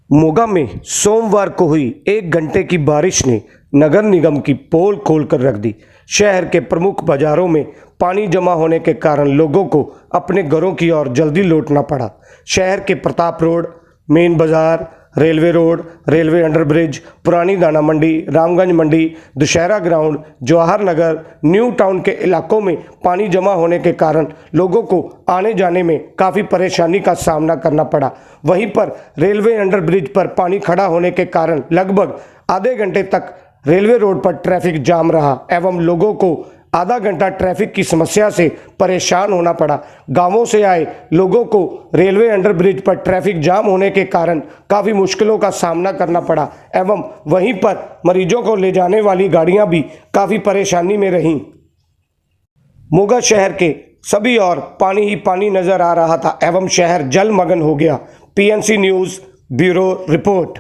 मोगा में सोमवार को हुई 1 घंटे की बारिश ने नगर निगम की पोल खोलकर रख दी। शहर के प्रमुख बाजारों में पानी जमा होने के कारण लोगों को अपने घरों की ओर जल्दी लौटना पड़ा। शहर के प्रताप रोड, मेन बाजार, रेलवे रोड, रेलवे अंडरब्रिज, पुरानी दाना मंडी, रामगंज मंडी, Dussehra ground, Jawahar Nagar, new town के इलाकों में पानी जमा होने के कारण लोगों को आने जाने में काफ़ी परेशानी का सामना करना पड़ा। वहीं पर रेलवे अंडरब्रिज पर पानी खड़ा होने के कारण लगभग आधे घंटे तक रेलवे रोड पर ट्रैफिक जाम रहा एवं लोगों को आधा घंटा ट्रैफिक की समस्या से परेशान होना पड़ा। गांवों से आए लोगों को रेलवे अंडरब्रिज पर ट्रैफिक जाम होने के कारण काफ़ी मुश्किलों का सामना करना पड़ा एवं वहीं पर मरीजों को ले जाने वाली गाड़ियां भी काफ़ी परेशानी में रहीं। मोगा शहर के सभी ओर पानी ही पानी नजर आ रहा था एवं शहर जलमग्न हो गया। PNC news bureau report.